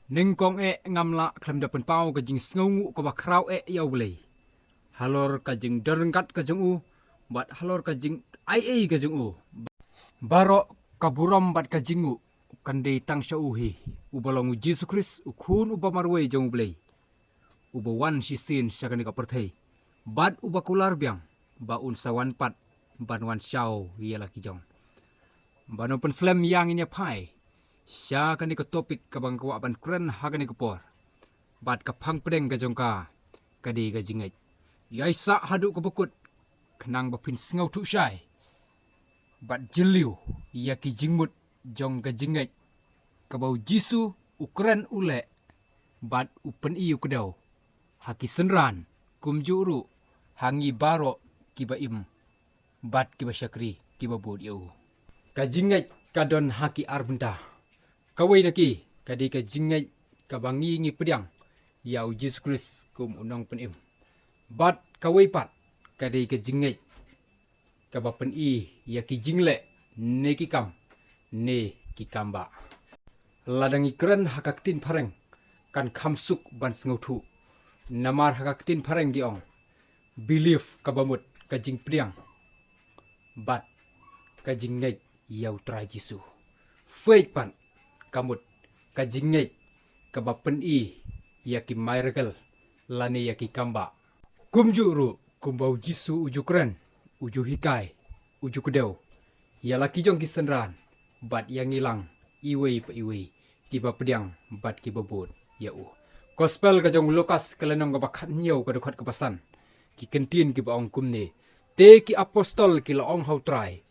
Ningkong ngamla klem da penpau kajing sngongu ko bakrau yau blei. Halor kajing derengkat kajing u, bat halor kajing ai kajing u. Baro kaburam bat kajing u, kandei tang sya uhi. Ubalong u Jesu Kris ukun uba marwei jong blei. Uba wan sisin syakani ka perthei. Bat uba kular biang, ba un sawan pat, ban wan syau ialah kijong. Bano penslem yang ini pai. Sya kani ka topik kabang kawa ban kren hakani ka por. Bat kapang pedeng ka jongka kadi ka jingai. Yaisa hadu ka bekut kenang bapin sengau tu syai. Bat jeliu ya ki jingmut jong ka jingai. Kabau jisu ukren ule bat upen iu kedau. Haki senran kumjuru hangi baro kiba im. Bat kiba syakri kiba bud yau. Ka jingai kadon haki arbenta. Kawai naki kadi ka jingai kabangi ngi pedang yau Jesus Christ kum unong penim. Bat kawai pat kadi ka jingai kabapen i ya ki jingle ne ki kam ne ki kamba. Ladangi keren hakaktin pareng kan kamsuk ban sengautu. Namar hakaktin pareng diong. Belief kabamut ka jing pedang. Bat ka jingai yau try Jisu. Faith pan kamut kajingai kabapen i yaki miracle lani yaki kamba kumjuru kumbau Jisu uju keren uju hikai uju kedeu yala kijong kisenran bat yang hilang iwei pa iwei kiba pedang bat kiba bud yau gospel kajong Lukas kelenong kabakat nyau kadukhat kepasan ki kentin kiba ong kumne te ki apostol ki laong hau try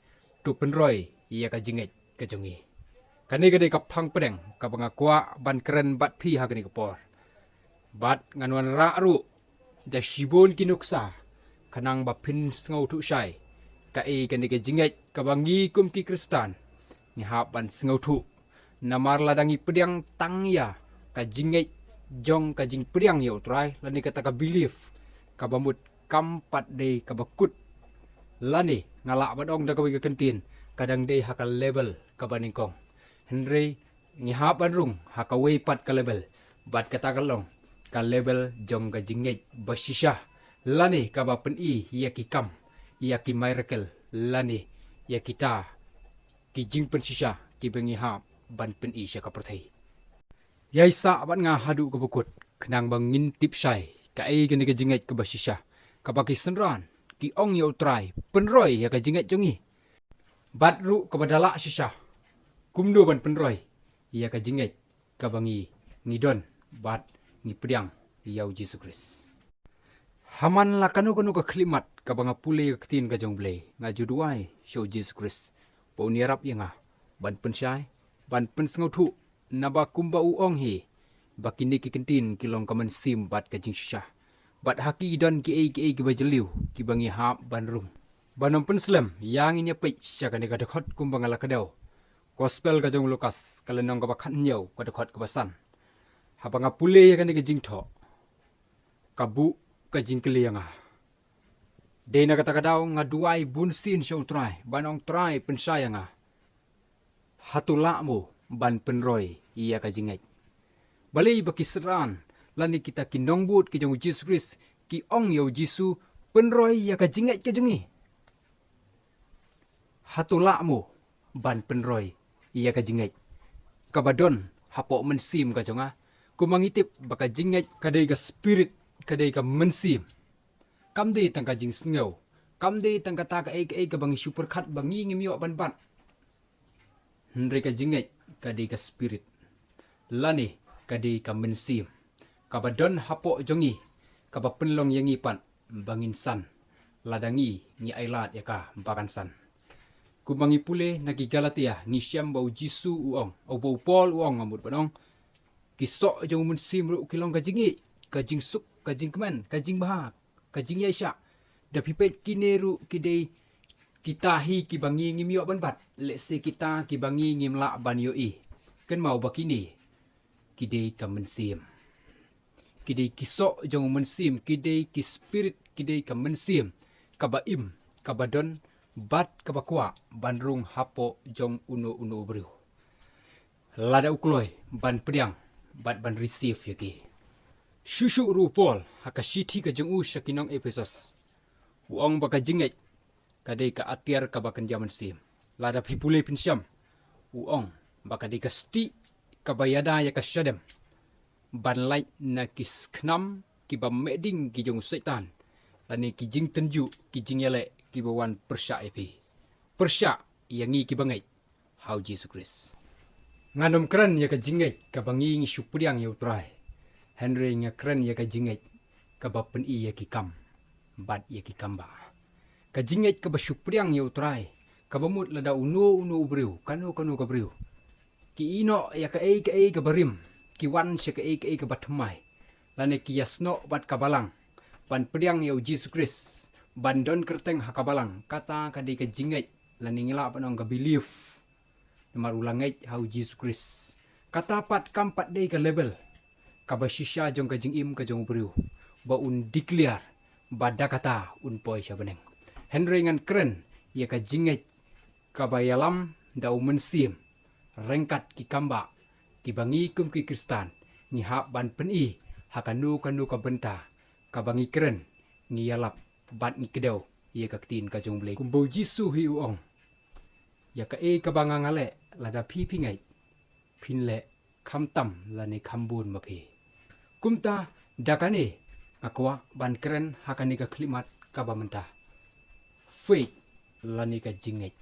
tu penroy iya kajingai kajongi kani gede kapang pedeng kabangakwa ban keren bat pi hagani kapor bat nganuan ra'ru da shibon kinuksa kanang bapin sengau tu syai ka kani ke jinget kabangi kum ki kristan ni hapan sengau tu namar ladangi pedang tangya ka jinget jong ka jing pedang ya utrai lani kata ka belief kabamut kampat de kabakut lani ngalak badong da kawi kentin kadang de hakal level kabaningkong Henry ngihap rung hakaway pat ka level bat katakalong ka level jong ka jingej basisya lani ka bapen i yaki kam yaki miracle lani yakita ki jing pensisya ki bengihap ban pen i sya ka perthei yaisa bat nga hadu ka bukut kenang bangin tip syai ka gani ka jingej ka basisya ka baki senran ki ong ya utrai penroy ya ka jingej jongi bat ru ka badala sisya kumdo ban penroy ia ka jingai kabangi ngidon bat ngi pedang yau Jesus Christ. Haman la kanu ka klimat kabanga pule ketin ka jong blei ngaju duai show Jesus Christ. Pau ni rap yanga ban pensyai ban pensengau thu naba kumba uong hi bakini ki kentin kilong kaman sim bat ka jing syah. Bat haki don ki ki bajeliu ki bangi hap ban rum. Banom penslam yang inya pe syakane ka dekhot kumbanga la kadau. Gospel kajong Lukas kalenong kabakan nyau kadukhat kabasan. Habanga pule ya kani kajing tho. Kabu kajing kelianga. Dena kata kadau ngaduai bunsin syau try. Banong try pensayanga. Hatulakmu ban penroy iya kajingai. Balai baki seran. Lani kita kinongbut kijong Jesus Christ. Ki ong yau Jisu penroy iya kajingai kajongi. Hatulakmu ban penroy iya ka jingai kabadon hapo mensim ka jonga kumangitip baka jingai kadai ka spirit kadai ka mensim kamde tang ka jing sngau kamde tang ka ta ka ka bangi super khat bangi ngimyo ban ban hendre ka jingai kadai ka spirit lani kadai ka mensim kabadon hapo jongi kaba penlong yangi pan bangin san ladangi ni ailat ya ka bakan san kubangi pule nagi Galatia ni syam bau Jisu uong au bau Paul uong amut panong kisok jong mun simru kilong kajingi kajing suk kajing keman kajing bahak kajing yaisha da pipet kineru kidei kitahi kibangi ngimyo ban bat lese kita kibangi ngimla ban yoi kan mau bakini kidei kamensim kidei kisok jong mensim kidei ki spirit kidei kamensim kabaim kabadon bat kabakwa bandrung hapo jong uno beriu. Lada ukloi ban pedang bat ban receive yaki. Shushu ru Paul hakashiti ka jung shakinong Ephesus. Uong baka jinget kadai ka atiar ka bakan jaman sim. Lada pipule pinsyam. Uong baka di ka sti ka bayada ya ka syadam. Ban light na kis knam ki ba meding ki jung setan. Lani ki jing tenju ki jing yale ki bawan persya epi. Persya yangi ki bangai. Hau Jesus Christ. Nganom keren ya ka jinget ka bangi ngi syupriang ya utrai. Henry nga keren ya ka jinget ka bapen i ya ki kam. Bad ya ki kamba. Ka jinget ka ba syupriang ya utrai. Ka bamut lada uno ubriu. Kanu ka briu. Ki ino ya ka ka barim. Ki wan siya ka batmai. Lani ki yasno bat kabalang. Ban priang ya Jesus Christ. Ban don kerteng hakabalang. Kata ka di ka jinget. Lani ngila panong ka believe. Namar ulangai hau Jesus Christ. Kata pat kampat day ka level. Kabasisya jong ka jingim ka jong beriu. Ba un declare. Bada kata un poy siya beneng. Henry ngan keren. Ya ka jinget. Kabayalam da umensim. Rengkat ki kamba. Ki bangi kum ki kristan. Ni hak ban peni. Hakanu ka benta. Kabangi keren. Ni yalap. Bat ni kedaw. Ya ka ketin ka jong belay. Kumbau jisu hi uong. Ya ka kabangangale. Lada pi pingai. Pinle kam tam lani kambun mapi. Kumta dakane akwa ban keren hakani ka klimat kabamenta. Faith lani ka jinget.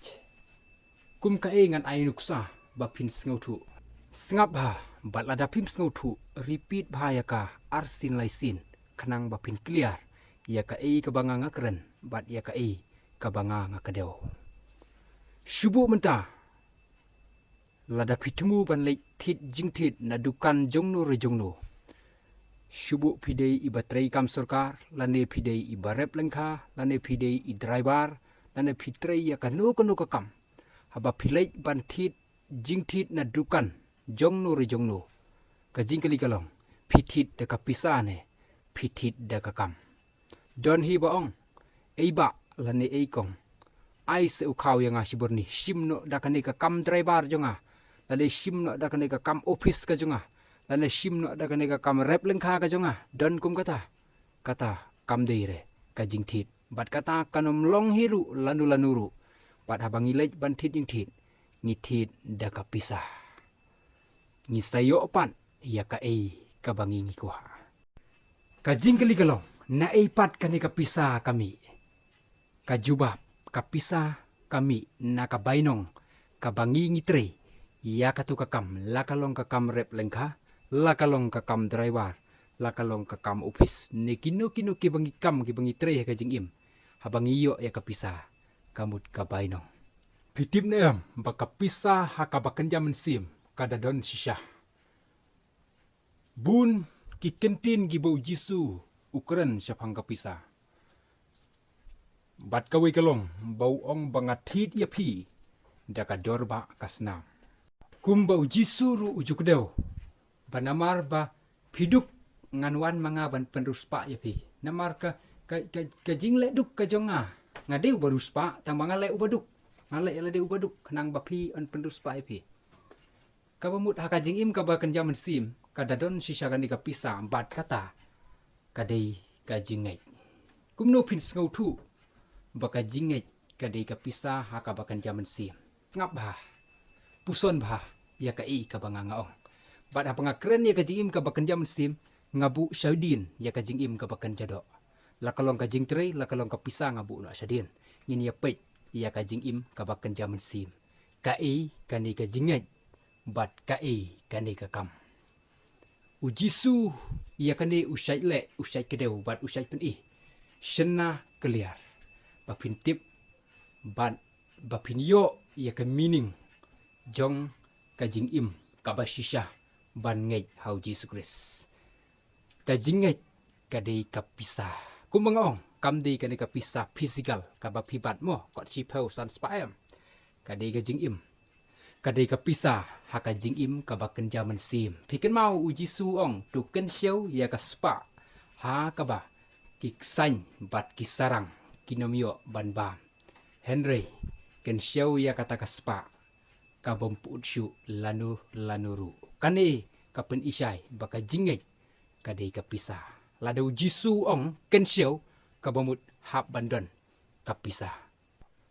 Kum ka ngan ay nuksa bapin sngautu. Sngap ha bat lada pim sngautu repeat bahaya ka arsin laisin kanang bapin clear. Ya ka kabanganga keren bat ya ka kabanganga kadew. Syubu menta. Lada pitemu ban leit tit jing tit na dukan jongno re jongno. Syubu pidei iba trei kam sorkar, lane pidei iba rep lengka, lane pidei i driver, lane pitrei ya kanu ka kam. Haba pileit ban tit jing tit na dukan jongno re jongno. Ka jing kali kalong, pitit da ka pisane, pitit da ka kam. Don hi baong, eiba lane eikong. Ai se ukau yang asibur ni, simno da kane ka kam driver jonga. Lale simno da kane ka kam office ka jonga. Lale simno da kane ka kam rep lengka ka jonga. Don kum kata kam deire ka jing tit. Bat kata kanom long hiru lanuru. Bat habang ilej ban tit jing tit. Ngi tit da ka pisah. Ngi sayo pan ya ka ka bangi ngi kuha. Ka jing kali kalong na pat kane ka pisah kami. Ka jubab ka pisah kami na ka bainong ka bangi ngi tre. Ya katu kakam, lakalong kakam rep lengka, lakalong kakam driver, lakalong kakam office. Ni kinu ki bangi kam ki bangi tre ka jingim. Habang iyo ya kapisa, kamut kabainong. Pitip na yam, baka pisa hakabakan jaman sim, kada don sisya. Bun ki kentin ki bau jisu, ukuran siapang kapisa. Bat kawai kalong, bau ong bangatit ya pi, daka dorba kasnam. Kumbau jisuru ujuk dew. Banamar ba piduk nganwan mga ban penruspa ya pi. Namar ka jingle duk ka jonga. Ngadeu baruspa tang mga le ubaduk. Ngale ala de ubaduk nang bapi an penruspa ya pi. Kabamut haka jingim ka ba kenjaman sim kadadon sisa gani ka pisa bat kata kadai ka jingai. Kumno pin ngautu baka jingai kadai ka pisa haka ba kenjaman sim. Ngap ba? Puson bah ya ka ka bangangaong. Bad ha pangakren ya ka jingim ka bakan jam sim ngabu syadin ya ka jingim ka bakan jado. Lakalong ka jing tre lakalong ka pisa ngabu na syadin. Ngin ya pet ya ka jingim ka bakan jam sim. Ka kani ka jingat bad ka kani ka kam. Ujisu ya kani usai le usai kedeu bad usai pen Sena keliar. Bapin tip bad bapin yo ya ka meaning jong kajing im kabasisya ban ngej hau Jesus Christ. Kajing ngej kadai kapisa. Kumbangaong kamdi kadai kapisa physical kabapibat mo kot chipau san spaem. Kadai kajing im. Kadai kapisa hakajing im kabaken jaman sim. Piken mau uji suong tuken siau ya kaspa. Ha kaba kiksany bat kisarang kinomyo ban bam. Henry ken siau ya kata kaspa. Kabampuut syu lanuru. Kani kapen isai baka jingej kadai kapisa. Ladau Jisu ong kensiau kabamut hap bandon kapisa.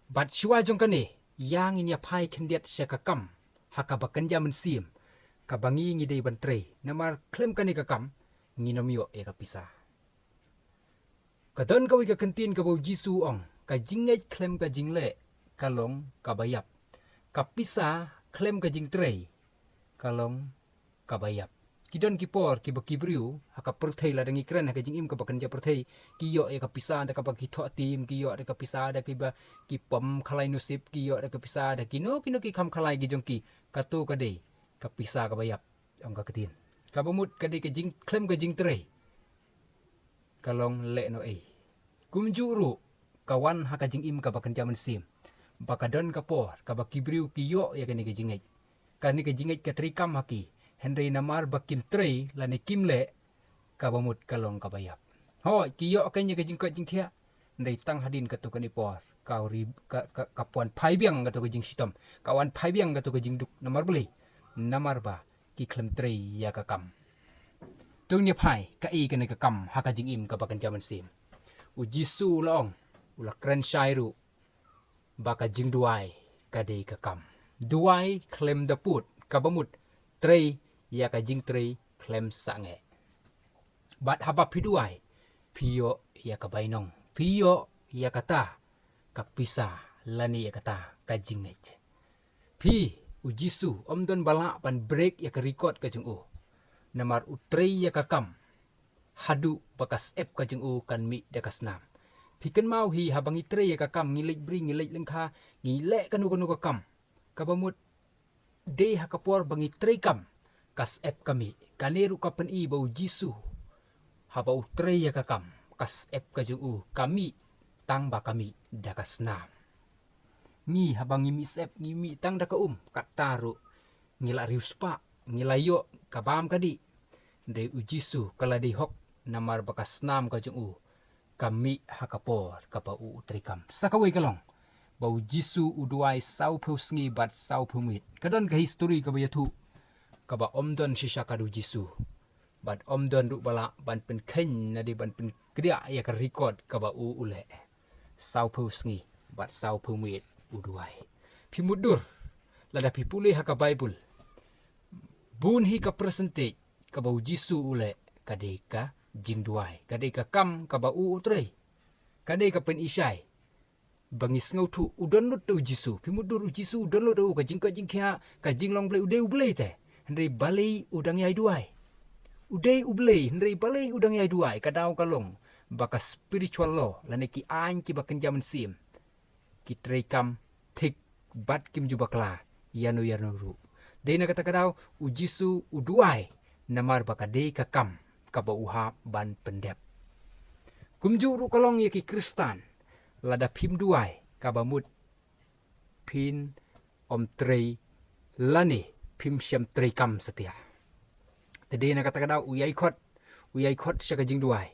Bat shua jong kane yang ini apai kendiat syakakam hakabakan jaman sim kabangi ngidei bantre namar klem kane kakam nginomyo e kapisa. Kadon kawi ka kentin kabau Jisu ong ka jingej klem ka jingle kalong kabayap. Kapisa klem ka jingtre kalong kabayap. Kidon kipor kiba kibriu haka perthei la dangi kren haka jingim ka bakan ja perthei kiyo e kapisa da ka bagi thok tim kiyo da kapisa da kiba kipam khalai nusip kiyo da kapisa da kino ki kam khalai gi jongki katu kade kapisa kabayap ong ka ketin. Kabamut kade ka jing klem ka jingtre kalong le no e. Kumjuru kawan haka jingim ka bakan jaman sim. Bakadon kapor kabak kibriu kiyo ya kani kejingej. Kani kejingej katrikam haki. Henry namar bakim trei lani kimle kabamut kalong kabayap. Ho kiyo kanya kejingkot jingkia. Henry tang hadin katu kani por. Kau ri kapuan paibiang katu kejing sitom. Kawan paibiang katu kejing duk namar beli. Namar ba ki klem trei ya kakam. Tungnya pai kai kani kakam haka jingim kabakan jaman sim. Ujisu long ula kren syairu. Baka jing duai kadei kakam. Duai klem daput kabamut trei ya ka jing trei klem sange. Bat haba piduai piyo ya ka bainong. Piyo ya kata kapisa lani ya kata ka jingej. Pi ujisu omdon balak pan break ya ka record ka jing u. Namar utrei ya kakam. Hadu bakas ep ka jing u kan mi dekas nam. Piken mau hi habangi tre ya kakam ngilek bring ngilek lengkha ngilek kanu kakam kabamut de hakapor bangi tre kam kas ep kami kaneru kapen i bau Jisu haba utre ya kakam kas ep kajung kami tang ba kami dakas nam mi habangi misep ngimi tang daka kataru ngila riuspa ngilayo kabam kadi de Jisu kala de hok namar bakas nam kajung kami hakapor kapau utrikam sakawai kalong bau Jisu uduai sau pusngi bat sau pumit kadon ka history ka bayatu kaba omdon sisa kadu Jisu bat omdon du bala ban pen ken na di ban pen kria ya ka record kaba ule sau pusngi bat sau pumit uduai pimudur lada pipuli haka bible bun hi ka percentage ka bau Jisu ule kadeka jingduai kadai ka kam ka ba utrei kadai ka pen isai bangis ngau tu udon lut tu Jisu pimudur Jisu udon lut tu ka jingka jingkia ka jinglong blei udei ublei te hendrei balei udang yai duai udei ublei hendrei balei udang yai duai kadau kalong baka spiritual law lane ki an ki baken jaman sim ki trei kam tik bat kim jubakla yanu ru deina kata kadau Jisu uduai namar baka dei ka kam kaba uha ban pendep. Kumjuru kolong yaki Kristan lada pim duai kaba mut pin om trei lani pim syam trei kam setia. Tadi nak kata kadau uyai khot syaka jing duai.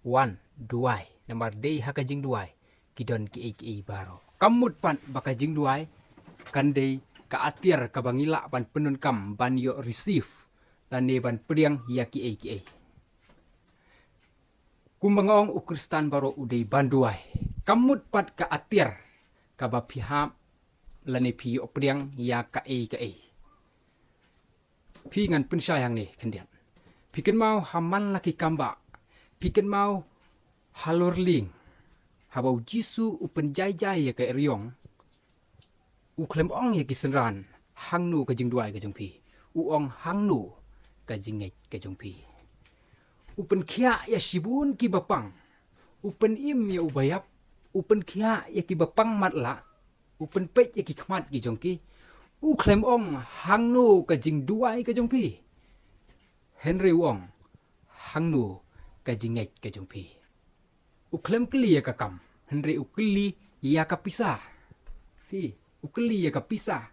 Wan duai namar dei haka jing duai kidon ki baro. Kamut pan baka jing duai kan dei ka atir kaba ngila ban penun kam ban yo receive lani ban priang yaki ki. Kumbangong ukristan baro udei banduai. Kamut pat ka atir kaba piham lani pi opriang ya ka e. Pi ngan pensayang ni kendian. Piken mau haman laki kamba. Piken mau halor ling. Habau Jisu upen jai ya ka eriong. Uklem ong ya kisenran. Hangnu ka jing duai ka jong pi. Uong hangnu ka jingej ka jong pi. Upen kia ya sibun ki bapang. Upen im ya ubayap. Upen kia ya ki bapang matla. Upen pet ya ki kmat ki jongki. Uklem ong hangnu ka jing duai ka jongpi. Henry Wong hangnu ka jingej ka jongpi. Uklem kli ya ka kam. Henry ukli ya ka pisah. Fi ukli ya ka pisah.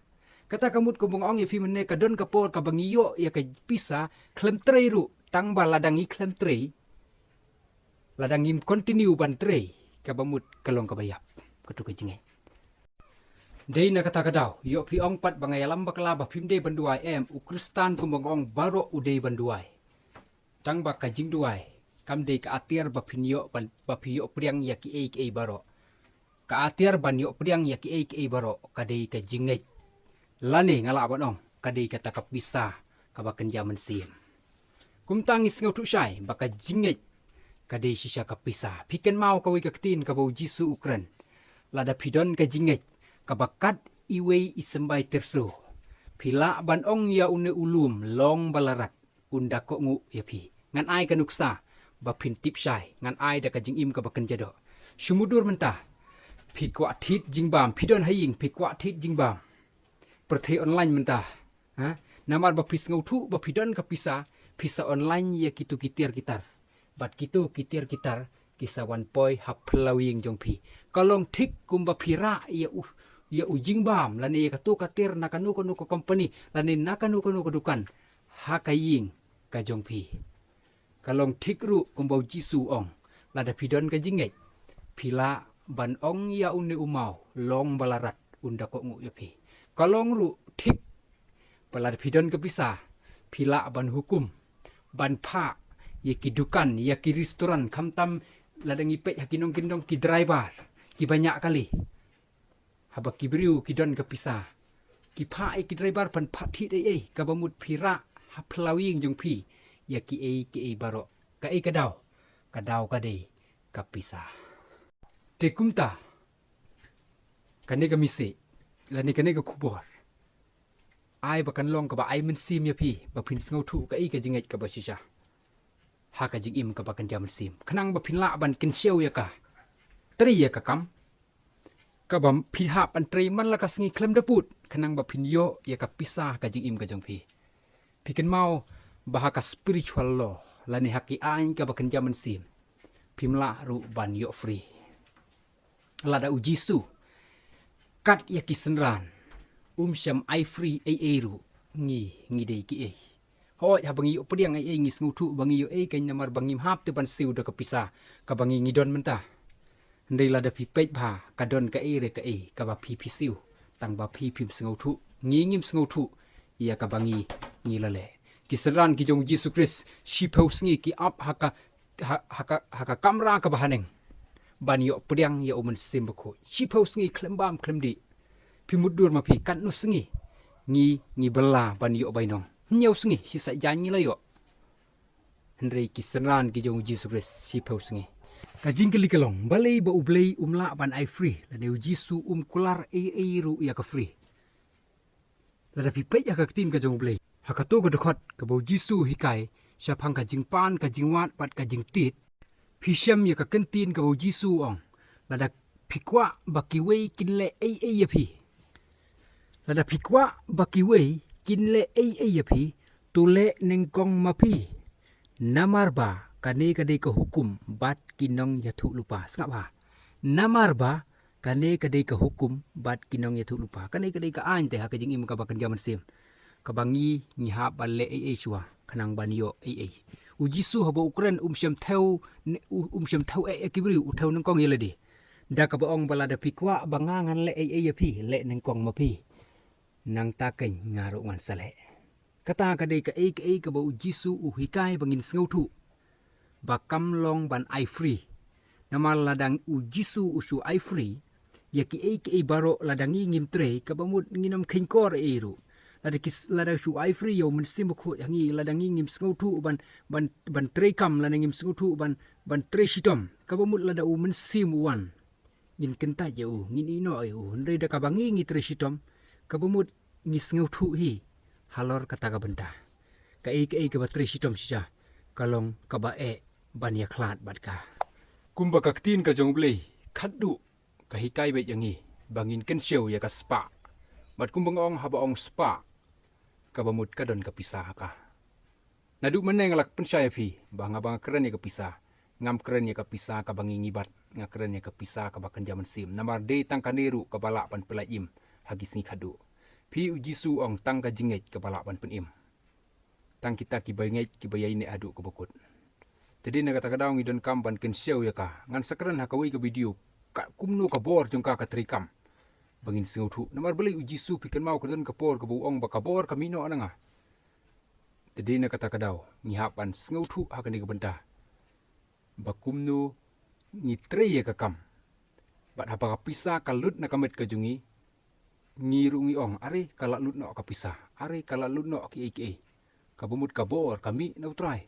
Kata kamut kumbung ong ya fi mene ka don kapor ka bangiyo ya ka pisah. Klem treiru. Tang ba ladang iklam trei ladang im continue ban trei kabamut kalong kabayap katu kejinge Dei na kata kadau, yo pi ong pat bangai alam bakla ba pim de banduai u Kristan kumbang ong baro ude banduai. Tang ba kajing duai, kam de ka atiar ba pinyo ba piyo priang ya ki e baro. Ka atiar ban yo priang ya ki e baro ka de ka jingai. Lani ngala ba ong ka de kata ka bisa ka ba kenjaman sim. Kum tangis ngau tu syai ba ka jingai ka de sisa ka pisa. Piken mau ka wi ka tin ka bau Jisu Ukran. Lada pidon ka jingai kabakat iwei isembai tersu. Pila ban ong ya une ulum long balarat unda ko ngu ya pi. Ngan ai kanuksa ba pintip syai ngan ai da ka jing im ka bakan jado. Sumudur mentah. Pi kwa tit jingbam pidon haying pi kwa tit jingbam. Perthi online mentah. Ha? Namar ba pis ngau tu ba pidon ka pisa online ya kitu kitir kitar. Bat kitu kitir kitar kisawan poi hap pelawing jong pi. Kalong tik kumba pira ya ujing bam lani ka tu katir nakanu kanu ko company lani nakanu kanu ko dukan hakaying ka jong pi. Kalong tik ru kumbau Jisu ong lada pidon ka jingai. Pila ban ong ya une umau long balarat unda ko ngu ya pi. Kalong ru tik palada pidon ka pisa. Pila ban hukum ban pa ya ki dukan ya ki restoran kamtam ladang ipet hakinong kindong ki driver ki banyak kali. Haba kibriu kidon ke pisah. Ki pa ki driver pan pati dei ka bamut pira ha plawing jong pi ya ki baro ka kadau ka dei ka pisah. Te kumta kane ka mise lani kane ka kubor. Ai bakan long ka ba ai men sim ya pi ba pin ngau thu ka ka jinget ka ba sisa. Ha ka jing im ka bakan jam sim. Kanang ba pin la ban kin sew ya ka. Tri ya ka kam. Kabam pihak antri man la kasengi klem daput kenang ba pinyo ya ka pisah ka jing im ka jong pi. Piken mau bahaka spiritual law lani haki ain ka bakan jaman sim. Pimla ru ban yo free. Lada ujisu kat ya kisenran syam ai free ru ngi dei ki e. Hoi ha bangi yo pediang ngi sngutu bangi yo kan namar bangi hap te ban siu da ka pisah ka bangi ngidon mentah. Ndai lada pi pej ba kadon ka re ka ba pi siu tang ba pi pim sengau thu ngim sengau thu ia ka bangi ngilale kiseran ki jong Yesus Kris shipau sngi ki up haka kamera ka bahaneng ban yo pediang ya umen simbako shipau sngi klembam klemdi pi mudur ma pi kan nu sngi ngi bela ban yo bainong nyau sngi sisa janyi la yo Hendrai kiseran ki jong Yesus Kris shipau sngi kajing kali kalong balai ba ublei umla ban ai free la deu Jisu kular ru ya ka free la da pipet ya ka tin ka jong ublei hakato ka dokot ka bau Jisu hikai sya phang ka jing pan ka jing wat pat ka jing tit phisham ya ka kentin ka bau Jisu ong la da phikwa ba ki wei kin le ya phi la da phikwa ba ki wei kin le ya phi tu le neng kong ma phi namar ba kane kade ka hukum bat kinong yathu lupa sengap ba namar ba kane kade ka hukum bat kinong yathu lupa kane kade ka ain te ha ka jing im ka ba kan jaman sim ka bangi ni ha balle shwa kanang banyo ujisu haba ukran syam thau kibri u thau nang kong yeledi da ka ba ong bala da pikwa bangangan le ya pi le nang kong ma pi nang ta ken ngaru ngan sale kata kade ka ka ba ujisu hikai bangin sengau thu bakam long ban ai free namal ladang ujisu usu ai free ya ki baro ladang ngim tre ka bamut nginam khinkor ru ladang su ai free yo men sim khu yangi ladang ngim sngau thu ban tre kam ladang ngim sngau thu ban tre shitom ka bamut ladang u men sim wan ngin kenta je ngin ino ndre da ka bangi ngi tre shitom ka bamut ngi sngau thu hi halor kata ka benda ka ka ba tre shitom sija kalong ka ba ban ya klat bat ka kumba kaktin ka jong blei khaddu ka hikai be yangi bangin ken show ya ka spa bat kumbang ong haba ong spa ka bamut ka don ka pisah ka nadu meneng lak pensaya phi banga keren ya ka pisah ngam keren ya ka pisah ka bangi ngibat nga keren ya ka pisah ka bakan jaman sim namar de tang kaniru ka balak pan pelaim hagis ni khadu phi ujisu ong tang ka jinget ka balak pan penim tang kita ki bainget ki bayai ne adu ka bokut. Jadi nak kata kadang idon kampan ken show ya ka ngan sakran hakawi ke video ka kumno ka bor jong ka trikam bangin singau thu namar beli uji su pikan mau kedan kapor kebuong bakabor kamino ananga tadi na kata kadau ngihapan singau thu hakan ni kebentah bakumnu ngitre ya kakam bat hapa kapisa kalut na kamet kajungi ngirungi ong are kala lut no kapisa are kala lut no ki kabumut kabor kami na utrai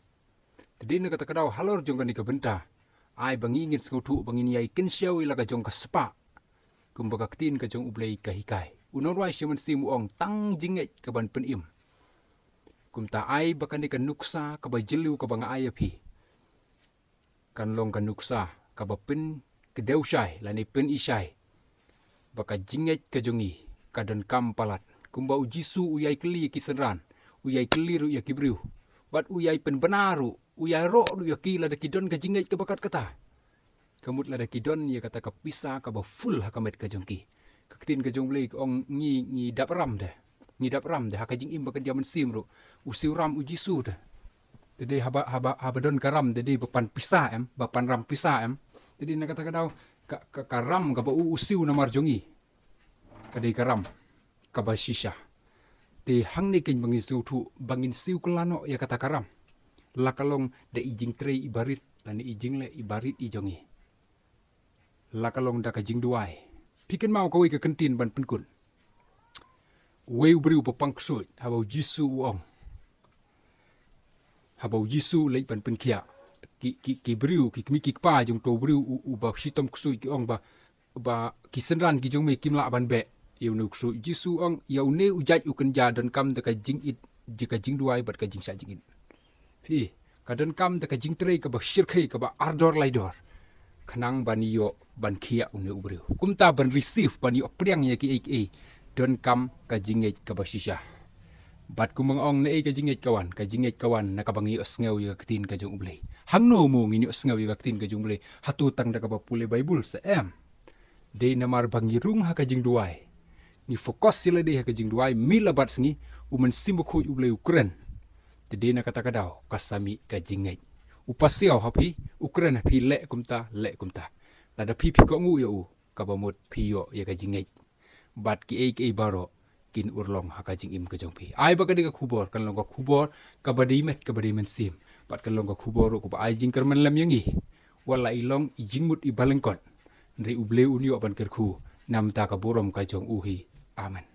tadi na kata kadau halor jong kan ni kebentah ai bangingin singau thu bangin yai kensiau ila ka jong kaspa kumbaga ketin ka jong ublei kahikai unorwai siman simu ong tang jinget ka ban penim kumta ai bakan ka nuksa ka bajelu ka banga ayapi kan long ka nuksa ka bapin kedeusai lani pen isai baka jinget ka jongi kadan kampalat kumba ujisu uyai keli kisenran uyai keliru ya kibriu bat uyai pen benaru uyai ro ya kila da kidon ka jinget ka bakat kata kamut lada kidon ya kata ka pisa ka ba full hakamet ka jongki ka ketin ka jong blei ong ngi dap ram de haka jing im bakan jaman simru usiu ram ujisu de jadi haba don karam jadi bapan pisa bapan ram pisa jadi nak kata kadau ka ram ka ba usiu na marjongi kadai karam ka ba shisha te hang ni ken bangin siu thu bangin siu kelano ya kata karam lakalong da ijing tre ibarit lani ijing le ibarit ijongi lakalong da ka jing duai piken mau kawi ka kentin ban penkun weu briu papang ksut habau jisu uong habau jisu lei ban penkia ki briu ki mi pa jong to briu u ba sitom ksut ki ong ba kisenran ki jong me kimla ban be eu nu ksut jisu ong yau ne ujaj u kenja dan kam da ka jing it jika jing duai bat ka jing sa jing it fi kadan kam da ka jing tre ka ba shirkai ka ba ardor laidor kanang baniyo ban kia une ubriu kumta ban receive baniyo priang ya ki don kam ka jinget ka basisha bat kumang ong na ka jinget kawan na kabangi osngaw ya ketin ka jong ublei hangno mo ngini osngaw ya ketin ka jong ublei hatutang da ka pule bible sa de namar bangi rung ha ka jing duai ni fokus sila de ha ka jing duai mila bat sngi umen simbo khu ublei ukren de na kata kadau kasami ka jinget upasiaw hapi ukren hapi le kumta lada pipi ko ngu yo kabamut piyo ya ka jinget bat ki baro kin urlong haka jing im ka jong pi ai ba ka de ka khubor kan long ka khubor ka badi men sim bat kan long ka khubor ko ba ai jing kerman lam yangi wala ilong jingmut i balengkot ndri uble unyo ban kerku nam ta ka borom ka jong uhi amen